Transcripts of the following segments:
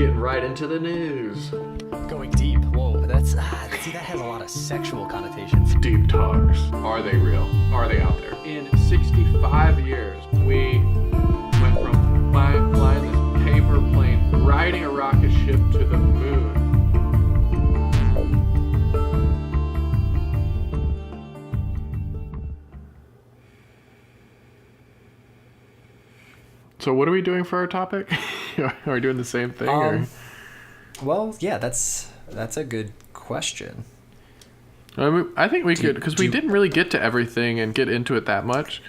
Getting right into the news. Going deep. Whoa, see, that has a lot of sexual connotations. Deep talks. Are they real? Are they out there? In 65 years, we went from flying this paper plane, riding a rocket ship to the moon. So what are we doing for our topic? Are we doing the same thing? Well, yeah, that's a good question. I think we could, because we didn't really get to everything and get into it that much.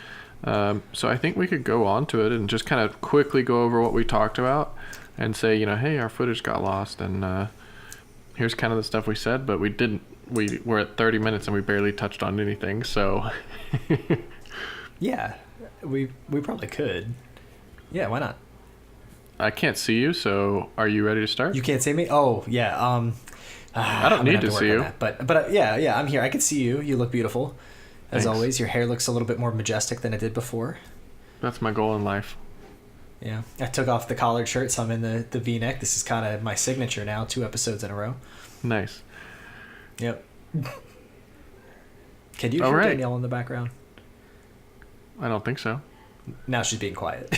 So I think we could go on to it and just kind of quickly go over what we talked about and say, hey, our footage got lost and here's kind of the stuff we said, but we didn't. We're at 30 minutes and we barely touched on anything. So yeah, we probably could. Yeah, why not? I can't see you, so are you ready to start? You can't see me? Oh, yeah. I don't need to see you. But yeah, I'm here. I can see you. You look beautiful. As Thanks. always, your hair looks a little bit more majestic than it did before. That's my goal in life. Yeah. I took off the collared shirt, so I'm in the V-neck. This is kind of my signature now, 2 episodes in a row. Nice. Yep. Can you hear Danielle in the background? I don't think so. Now she's being quiet.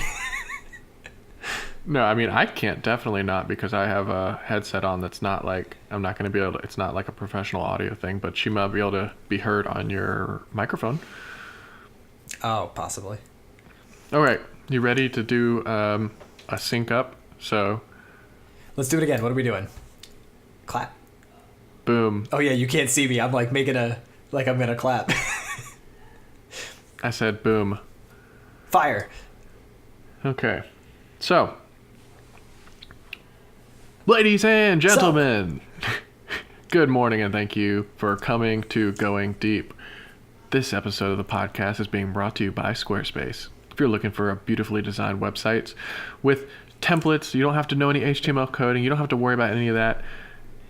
No, I mean, I can't, definitely not, because I have a headset on that's not like, I'm not going to be able to, it's not like a professional audio thing, but she might be able to be heard on your microphone. Oh, possibly. All right. You ready to do a sync up? So let's do it again. What are we doing? Clap. Boom. Oh, yeah, you can't see me. I'm like making I'm going to clap. I said boom. Fire. Okay. So, ladies and gentlemen, good morning and thank you for coming to Going Deep. This episode of the podcast is being brought to you by Squarespace. If you're looking for a beautifully designed website with templates, you don't have to know any HTML coding, you don't have to worry about any of that,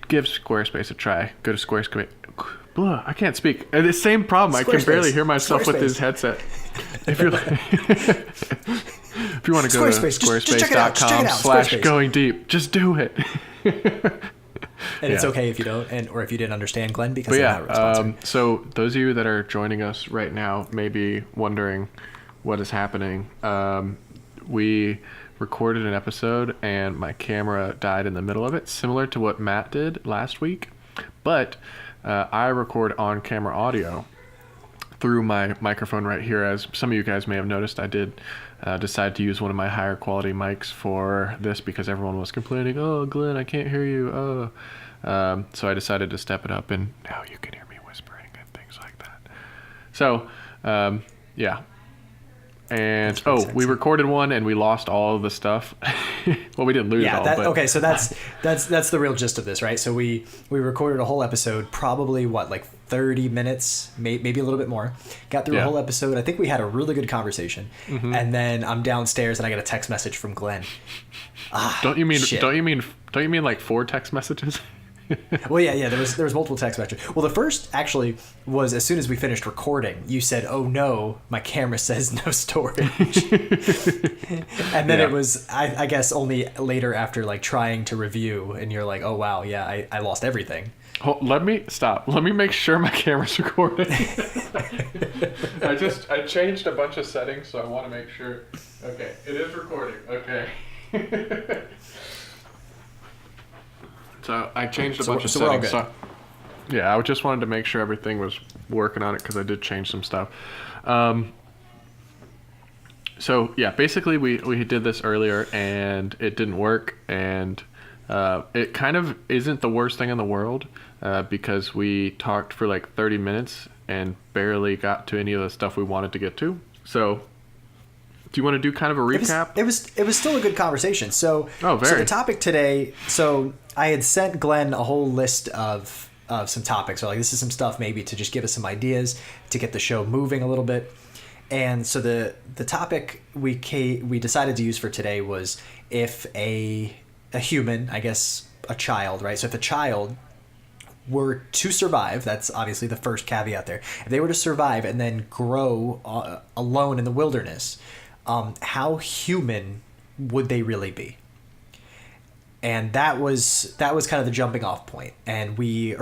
give Squarespace a try. Go to Squarespace. Blah, I can't speak. The same problem. I can barely hear myself with this headset. If you're if you want to go to squarespace.com/going deep, just do it. And it's okay if you don't, or if you didn't understand, Glenn, because they're not responsible. So those of you that are joining us right now may be wondering what is happening. We recorded an episode and my camera died in the middle of it, similar to what Matt did last week, but I record on-camera audio through my microphone right here. As some of you guys may have noticed, I did decide to use one of my higher quality mics for this because everyone was complaining, oh, Glenn, I can't hear you. So I decided to step it up, and now you can hear me whispering and things like that. So, yeah. And we recorded one and we lost all of the stuff. Well, we didn't lose all. Okay, so that's the real gist of this, right? So we recorded a whole episode, probably like 30 minutes, maybe a little bit more. Got through a whole episode. I think we had a really good conversation, and then I'm downstairs and I get a text message from Glenn. Don't you mean like 4 text messages? Well, yeah. There was multiple text messages. Well, the first actually was as soon as we finished recording. You said, "Oh no, my camera says no storage," and then it was I guess only later after like trying to review, and you're like, "Oh wow, yeah, I lost everything." Let me make sure my camera's recording. I changed a bunch of settings, so I want to make sure. Okay, it is recording. Okay. So I changed a bunch of settings. So, I just wanted to make sure everything was working on it because I did change some stuff. So yeah, basically we did this earlier and it didn't work, and it kind of isn't the worst thing in the world because we talked for like 30 minutes and barely got to any of the stuff we wanted to get to. So do you want to do kind of a recap? It was still a good conversation. So the topic today. So I had sent Glenn a whole list of some topics. So like, this is some stuff maybe to just give us some ideas to get the show moving a little bit. And so the topic we decided to use for today was if a human, I guess a child, right? So if a child were to survive, that's obviously the first caveat there. If they were to survive and then grow alone in the wilderness, how human would they really be? and that was kind of the jumping off point. And we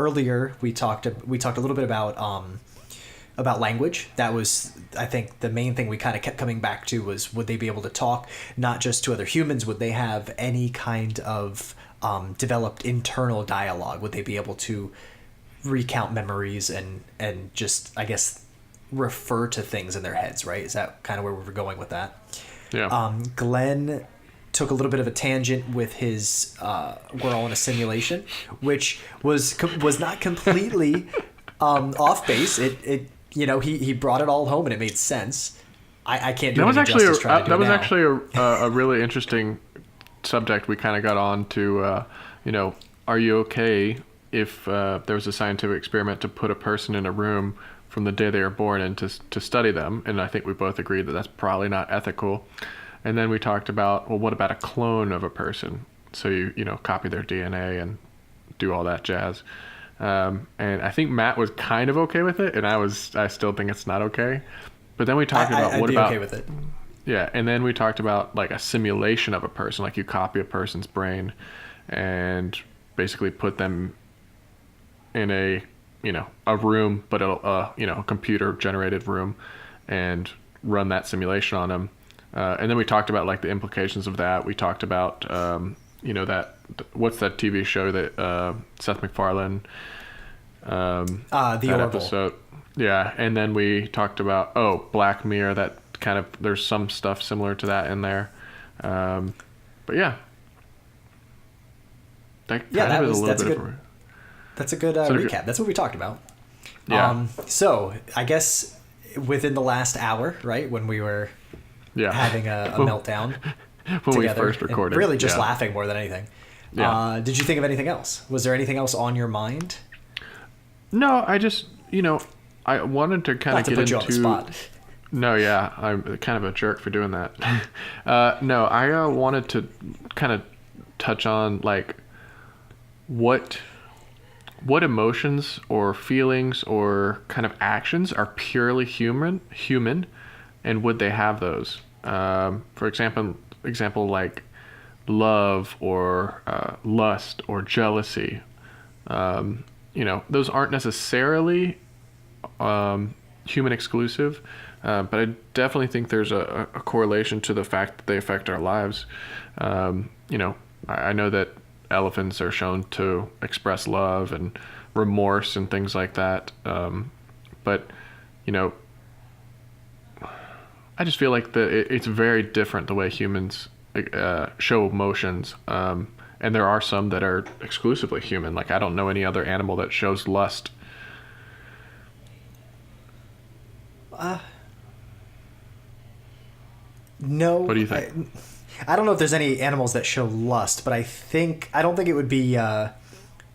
talked a little bit about language. That was, I think, the main thing we kind of kept coming back to was, would they be able to talk not just to other humans? Would they have any kind of developed internal dialogue? Would they be able to recount memories and just, I guess, refer to things in their heads, right? Is that kind of where we were going with that? Yeah. Glenn took a little bit of a tangent with his we're all in a simulation, which was not completely off base. It he brought it all home and it made sense. I can't do that was actually actually a really interesting subject we kind of got on to. Are you okay if there was a scientific experiment to put a person in a room from the day they were born and to study them? And I think we both agreed that that's probably not ethical. And then we talked about, well, what about a clone of a person? So you copy their DNA and do all that jazz. And I think Matt was kind of okay with it, and I still think it's not okay. But then we talked about I'd be okay with it. Yeah, and then we talked about like a simulation of a person, like you copy a person's brain and basically put them in a room, but a computer generated room, and run that simulation on them. And then we talked about like the implications of that. We talked about that what's that TV show that Seth MacFarlane The that Orville episode. Yeah, and then we talked about Black Mirror. That kind of, there's some stuff similar to that in there. But yeah, that's a good recap. That's what we talked about. Yeah. So I guess within the last hour, right, when we were having a meltdown when together, we first recorded, really just laughing more than anything. Yeah. Did you think of anything else? Was there anything else on your mind? No, I just I wanted to kind of get put you into. On the spot. No, yeah, I'm kind of a jerk for doing that. No, I wanted to kind of touch on like what emotions or feelings or kind of actions are purely human, and would they have those? For example, like love or lust or jealousy. Those aren't necessarily human exclusive, but I definitely think there's a correlation to the fact that they affect our lives. I know that elephants are shown to express love and remorse and things like that. But I just feel like it's very different the way humans show emotions. And there are some that are exclusively human. Like I don't know any other animal that shows lust. No. What do you think? I don't know if there's any animals that show lust, but I don't think it would be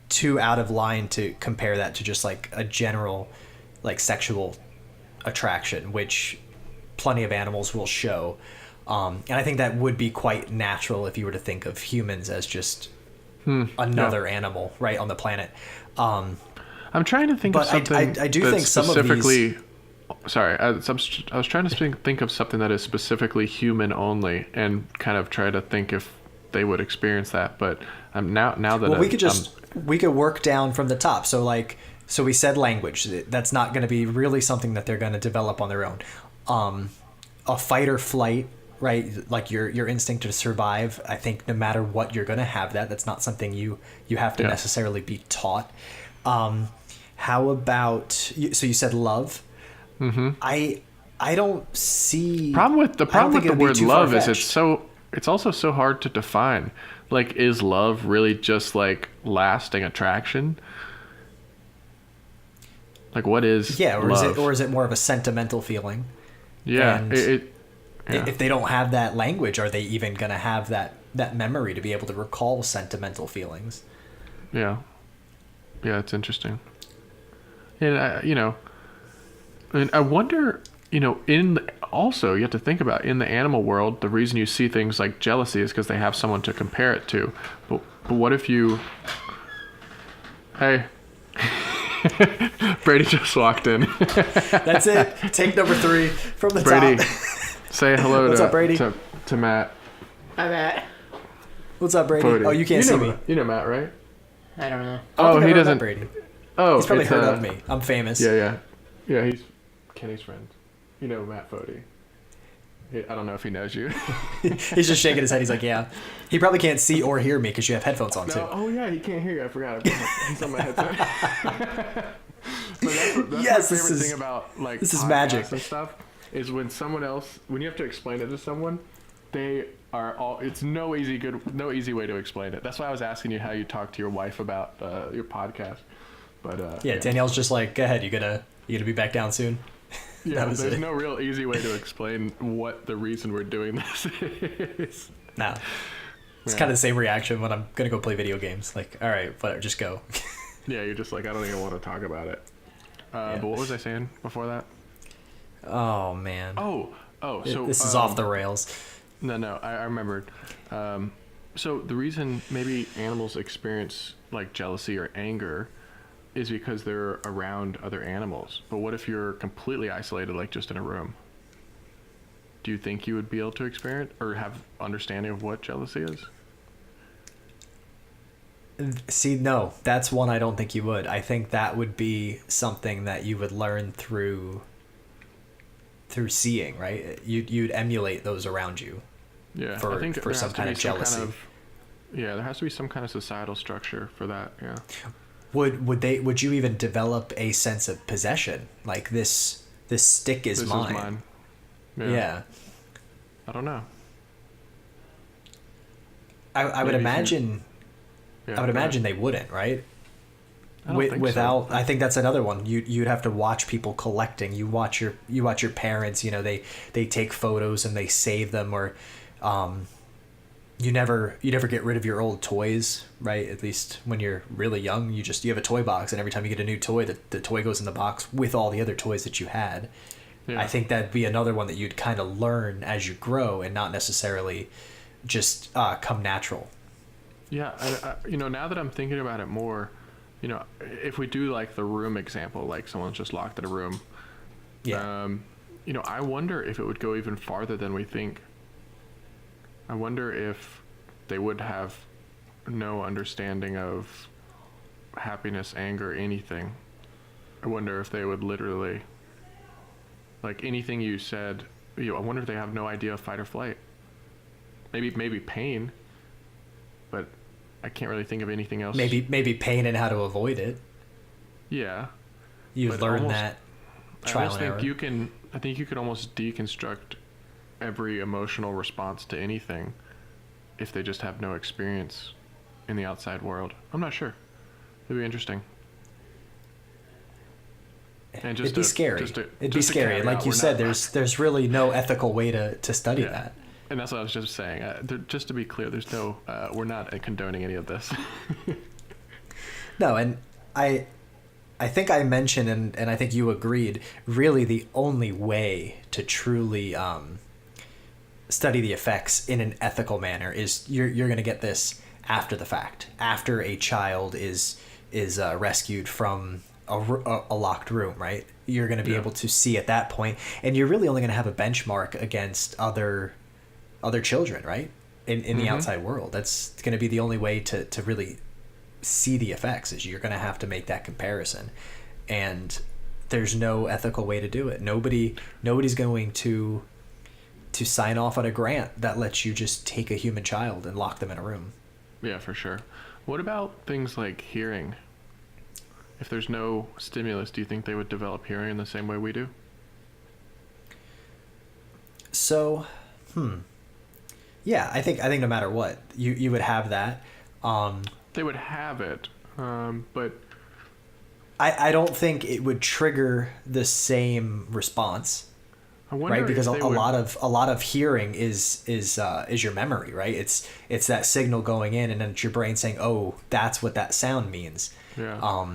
too out of line to compare that to just like a general like sexual attraction, which plenty of animals will show. And I think that would be quite natural if you were to think of humans as just another animal right on the planet. I'm trying to think of something. I do think some of these. Sorry, I was trying to think of something that is specifically human only, and kind of try to think if they would experience that. But now that we could work down from the top. So we said language. That's not going to be really something that they're going to develop on their own. A fight or flight, right? Like your instinct to survive. I think no matter what, you're going to have that. That's not something you have to necessarily be taught. How about so you said love? Mm-hmm. I don't see. The problem with the word love is it's also so hard to define. Like, is love really just like lasting attraction? Like, what is love? Or is it more of a sentimental feeling? Yeah. And if they don't have that language, are they even going to have that memory to be able to recall sentimental feelings? Yeah. Yeah, it's interesting. And and I wonder, also you have to think about in the animal world, the reason you see things like jealousy is because they have someone to compare it to. But what if you, hey, Brady just walked in. That's it. Take number 3 from the Brady, top. say hello What's up, Brady? to Matt. Hi, Matt. What's up, Brady? Bodie. Oh, you can't see me. You know Matt, right? I don't know. Oh, he doesn't. Brady. Oh, he's probably heard of me. I'm famous. Yeah. He's Kenny's friend. You know Matt Fody. I don't know if he knows you. He's just shaking his head. He's like, yeah. He probably can't see or hear me because you have headphones on too. Oh yeah, he can't hear you. I forgot. He's on my headset. But that's yes, my favorite thing about like this is magic and stuff is when you have to explain it to someone, they are all. It's no easy way to explain it. That's why I was asking you how you talk to your wife about your podcast. But yeah, Danielle's just like, go ahead. You gonna be back down soon? Yeah, there's no real easy way to explain what the reason we're doing this is. No. It's kind of the same reaction when I'm going to go play video games. Like, all right, whatever, just go. Yeah, you're just like, I don't even want to talk about it. But what was I saying before that? Oh, man. So this is off the rails. No, I remembered. So the reason maybe animals experience like jealousy or anger is because they're around other animals. But what if you're completely isolated, like just in a room? Do you think you would be able to experience or have understanding of what jealousy is? See, no, that's one I don't think you would. I think that would be something that you would learn through seeing, right? You'd emulate those around you. Yeah, for some kind of jealousy. There has to be some kind of societal structure for that. Yeah. Would you even develop a sense of possession? Like this stick is mine. Yeah. I don't know. I would imagine. I would imagine they wouldn't, right? I don't think without, so. I think that's another one. You'd have to watch people collecting. You watch your parents. You know, they take photos and they save them, or you never get rid of your old toys, right? At least when you're really young, you have a toy box, and every time you get a new toy, the toy goes in the box with all the other toys that you had. Yeah. I think that'd be another one that you'd kind of learn as you grow, and not necessarily just come natural. Yeah, now that I'm thinking about it more, if we do like the room example, like someone's just locked in a room, I wonder if it would go even farther than we think. I wonder if they would have no understanding of happiness, anger, anything. I wonder if they would literally, like anything you said, I wonder if they have no idea of fight or flight. Maybe pain, but I can't really think of anything else. Maybe pain and how to avoid it. Yeah. You've learned that trial and error. I think you could almost deconstruct every emotional response to anything if they just have no experience in the outside world. I'm not sure. It'd be interesting. And it'd be scary. It'd be scary. Like you said, there's really no ethical way to study that. And that's what I was just saying. Just to be clear, there's no. We're not condoning any of this. No, and I think I mentioned, and I think you agreed. Really, the only way to truly study the effects in an ethical manner is you're going to get this after the fact, after a child is rescued from a locked room, right? You're going to be able to see at that point, and you're really only going to have a benchmark against other children, right? In the outside world. That's going to be the only way to really see the effects, is you're going to have to make that comparison. And there's no ethical way to do it. Nobody's going to sign off on a grant that lets you just take a human child and lock them in a room. Yeah, for sure. What about things like hearing? If there's no stimulus, do you think they would develop hearing in the same way we do? So, yeah, I think no matter what, you would have that. They would have it, but I don't think it would trigger the same response. I wonder, right? Because a lot of hearing is your memory, right? It's that signal going in, and then it's your brain saying, "Oh, that's what that sound means." Yeah.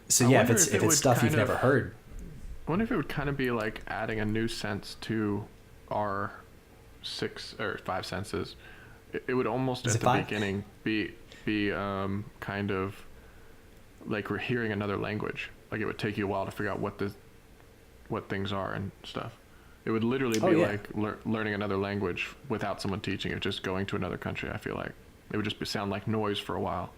So yeah, if it's stuff you've never heard. I wonder if it would kind of be like adding a new sense to our 6 or 5 senses. It would almost at the beginning be kind of like we're hearing another language. Like it would take you a while to figure out what things are and stuff. It would literally be like learning another language without someone teaching it, just going to another country, I feel like. It would just sound like noise for a while.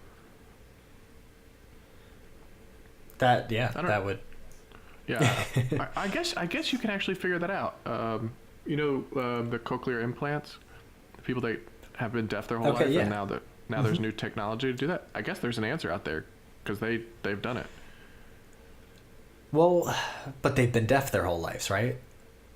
That would. Yeah, I guess you can actually figure that out. The cochlear implants, people that have been deaf their whole life, and now there's new technology to do that. I guess there's an answer out there because they've done it. Well, but they've been deaf their whole lives, right?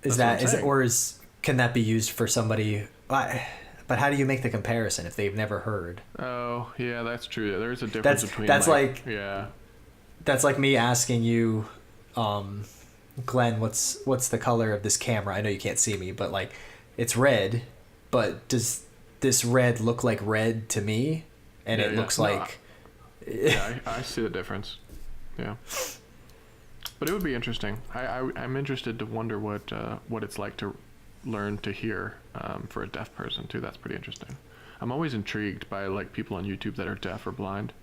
Can that be used for somebody? But how do you make the comparison if they've never heard? Oh, yeah, that's true. There's a difference between. That's yeah. That's like me asking you, Glenn, what's the color of this camera? I know you can't see me, but like, it's red. But does this red look like red to me? And it looks like. Yeah, I see the difference. Yeah. But it would be interesting. I'm interested to wonder what it's like to learn to hear for a deaf person too. That's pretty interesting. I'm always intrigued by like people on YouTube that are deaf or blind.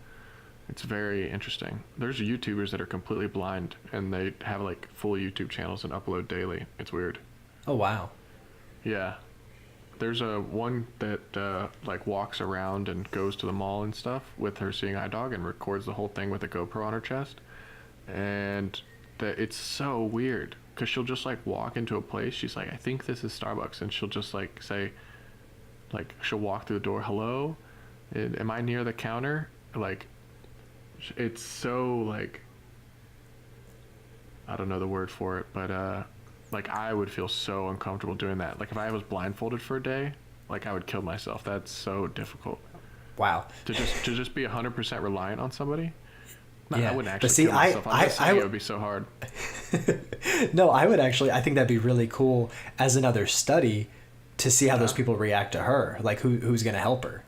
It's very interesting. There's YouTubers that are completely blind and they have like full YouTube channels and upload daily. It's weird. Oh wow. Yeah. There's a one that like walks around and goes to the mall and stuff with her seeing eye dog and records the whole thing with a GoPro on her chest. And it's so weird because she'll just like walk into a place. She's like, I think this is Starbucks, and she'll just like say, like she'll walk through the door, hello, am I near the counter? Like, it's so like, I don't know the word for it, but like I would feel so uncomfortable doing that. Like if I was blindfolded for a day, like I would kill myself. That's so difficult. Wow. To just be 100% reliant on somebody. Yeah, I wouldn't actually kill myself. It would be so hard. No, I think that'd be really cool as another study to see how those people react to her. Like who's going to help her.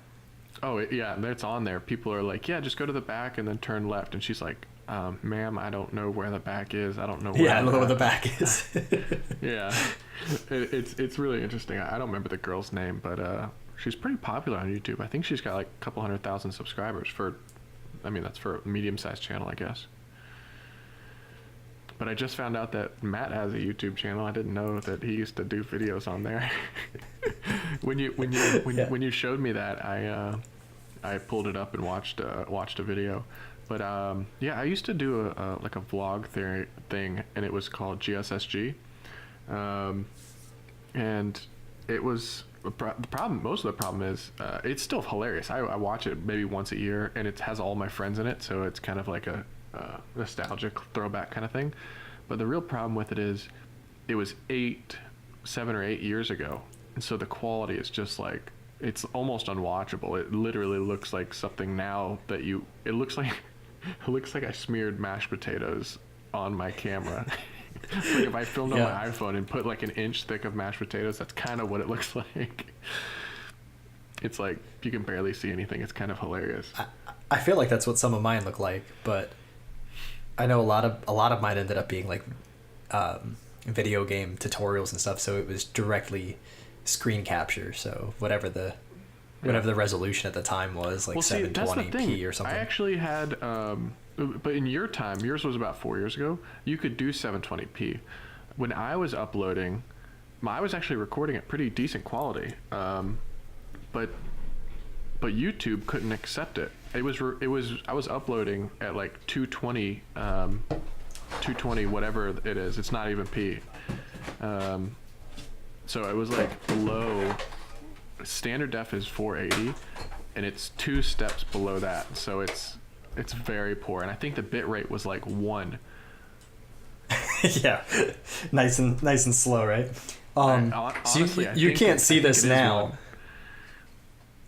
Oh yeah, it's on there. People are like, yeah, just go to the back and then turn left. And she's like, ma'am, I don't know where the back is. I don't know where I don't know where the back is. Yeah. It's really interesting. I don't remember the girl's name, but she's pretty popular on YouTube. I think she's got like a couple 100,000 subscribers that's for a medium-sized channel, I guess. But I just found out that Matt has a YouTube channel. I didn't know that he used to do videos on there. When you showed me that, I pulled it up and watched a video. But I used to do a vlog thing, and it was called GSSG, and it was. Most of the problem is it's still hilarious. I watch it maybe once a year, and it has all my friends in it, so it's kind of like a nostalgic throwback kind of thing. But the real problem with it is it was 7 or 8 years ago, and so the quality is just like, it's almost unwatchable. It literally looks like something now that it looks like I smeared mashed potatoes on my camera. Like if I filmed on my iPhone and put like an inch thick of mashed potatoes, that's kind of what it looks like. It's like you can barely see anything. It's kind of hilarious. I feel like that's what some of mine look like, but I know a lot of mine ended up being like video game tutorials and stuff, so it was directly screen capture. So whatever the resolution at the time was, like 720p or something. I actually had but in your time, yours was about 4 years ago, you could do 720p. When I was uploading, I was actually recording at pretty decent quality, but YouTube couldn't accept it. I was uploading at like 220 whatever it is. It's not even p. So it was like below. Standard def is 480, and it's 2 steps below that. So it's very poor, and I think the bit rate was like 1. Yeah, nice and slow, right? Honestly, so you can't see this now.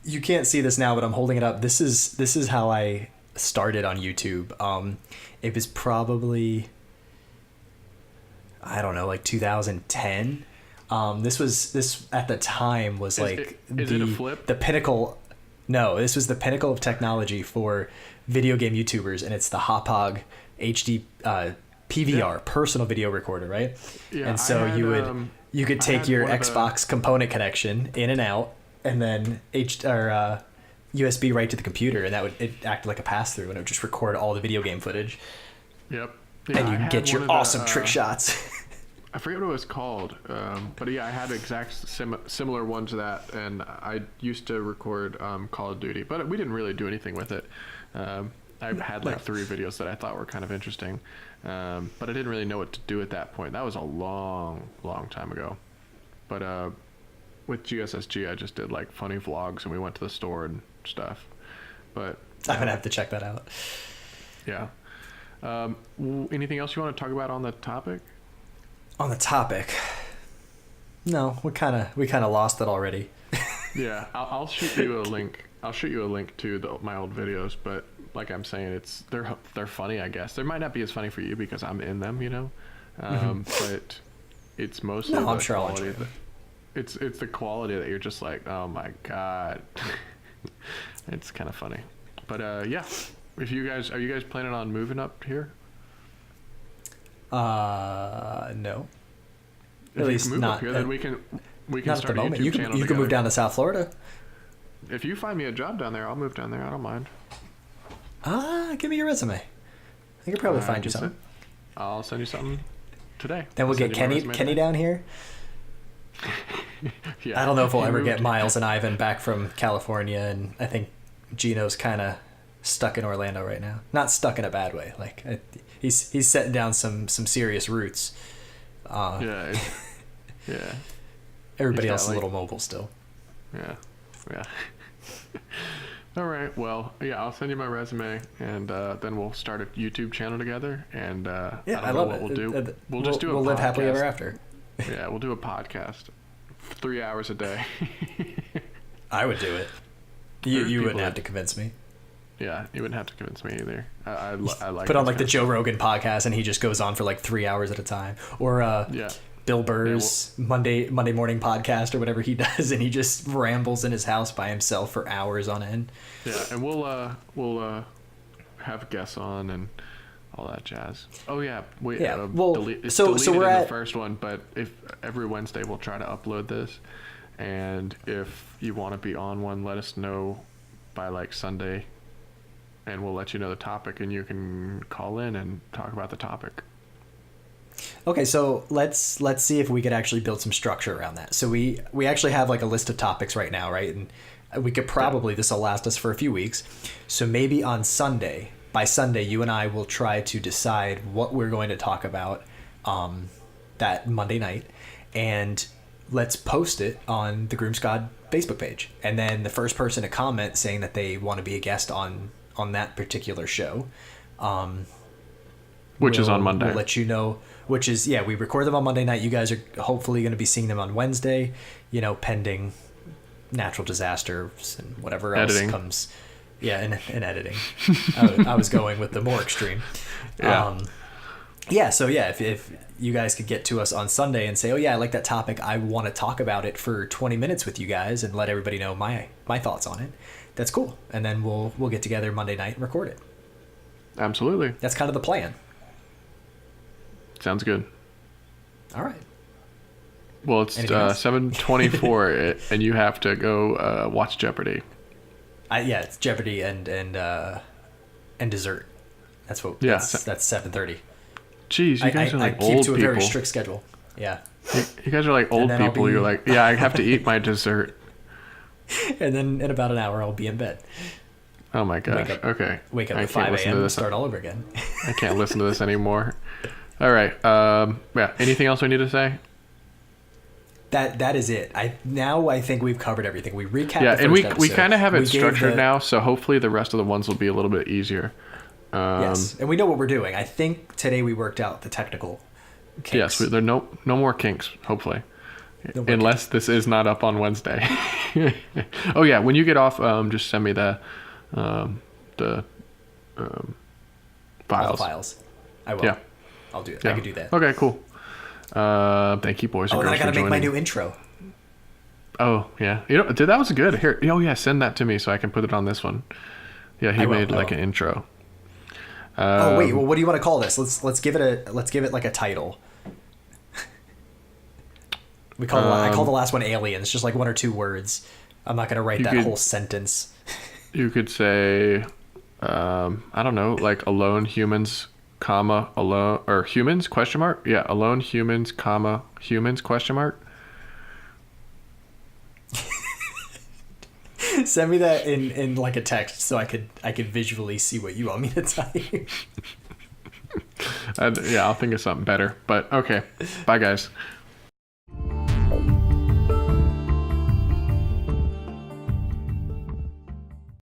You can't see this now, but I'm holding it up. This is how I started on YouTube. It was probably, I don't know, like 2010. This at the time was like is it a flip? The pinnacle. No, this was the pinnacle of technology for video game YouTubers, and it's the Hauppauge HD PVR, personal video recorder, right? Yeah. And so you could take your Xbox component connection in and out, and then USB right to the computer, and it acted like a pass through, and it would just record all the video game footage. Yep. Yeah, and you can get your awesome trick shots. I forget what it was called, but yeah, I had exact similar one to that, and I used to record Call of Duty, but we didn't really do anything with it. I had like 3 videos that I thought were kind of interesting, but I didn't really know what to do at that point. That was a long time ago. But with GSSG, I just did like funny vlogs, and we went to the store and stuff. But I'm gonna have to check that out. Yeah. Anything else you want to talk about on the topic? On the topic, no, we kind of lost it already. Yeah, I'll shoot you a link. I'll shoot you a link to my old videos, but like I'm saying, they're funny, I guess. They might not be as funny for you because I'm in them, you know. But it's mostly I'm sure I'll enjoy it. It's the quality that you're just like, oh my god. It's kind of funny. But yeah, are you guys planning on moving up here? No. If at least move not up here, then we can start a YouTube channel. You can move down to South Florida. If you find me a job down there, I'll move down there. I don't mind. Give me your resume. I could probably find you something. I'll send you something today. Then we'll get Kenny down here. Yeah. I don't know if we'll ever get Miles and Ivan back from California, and I think Gino's kind of stuck in Orlando right now. Not stuck in a bad way. Like he's setting down some serious roots. Yeah. Everybody else is a little mobile still. Yeah. All right. Well, yeah, I'll send you my resume, and then we'll start a YouTube channel together. And I love it. We'll do. We'll just do a podcast. We'll live happily ever after. Yeah, we'll do a podcast, 3 hours a day. I would do it. You wouldn't have to convince me. Yeah, you wouldn't have to convince me either. I like put on like the Joe Rogan podcast, and he just goes on for like 3 hours at a time, or Bill Burr's Monday morning podcast or whatever he does, and he just rambles in his house by himself for hours on end. Yeah, and we'll have guests on and all that jazz. Oh yeah, we're at the first one, but if every Wednesday we'll try to upload this, and if you want to be on one, let us know by like Sunday, and we'll let you know the topic, and you can call in and talk about the topic. Okay, so let's see if we could actually build some structure around that. So we actually have like a list of topics right now, right? And we could probably, this will last us for a few weeks. So maybe on Sunday, by Sunday, you and I will try to decide what we're going to talk about that Monday night, and let's post it on the Groom Squad Facebook page. And then the first person to comment saying that they want to be a guest on that particular show, which is on Monday. We'll let you know. Which is, we record them on Monday night. You guys are hopefully going to be seeing them on Wednesday, pending natural disasters and whatever else comes. Yeah, and editing. I was going with the more extreme. Yeah. So if you guys could get to us on Sunday and say, oh yeah, I like that topic, I want to talk about it for 20 minutes with you guys and let everybody know my thoughts on it, that's cool. And then we'll get together Monday night and record it. Absolutely. That's kind of the plan. Sounds good. All right. Well, it's 7:24, and you have to go watch Jeopardy. It's Jeopardy and dessert. That's what. Yeah. That's 7:30. Jeez, you guys are like old people. I keep to a very strict schedule. Yeah. You guys are like old people. You're like, I have to eat my dessert. And then in about an hour, I'll be in bed. Oh my gosh. Okay. Wake up at 5 a.m. and start all over again. I can't listen to this anymore. All right. Anything else we need to say? That is it. I think we've covered everything. We recapped. Yeah, the first episode. we kind of have it structured now, so hopefully the rest of the ones will be a little bit easier. Yes, and we know what we're doing. I think today we worked out the technical kinks. Yes, there are no more kinks. Hopefully, unless this is not up on Wednesday. Oh yeah, when you get off, just send me the files. I will. Yeah. I'll do it. Yeah. I can do that. Okay, cool. Thank you, boys and girls, I gotta make my new intro. Oh yeah, that was good. Here, send that to me so I can put it on this one. Yeah, he made an intro. Wait, well, what do you want to call this? Let's give it like a title. I call the last one Aliens, just like 1 or 2 words. I'm not gonna write that whole sentence. You could say, I don't know, like Alone Humans comma, alone, or humans, question mark? Yeah, alone humans, comma, humans, question mark. Send me that in like a text so I could visually see what you want me to type. Yeah, I'll think of something better. But okay. Bye, guys.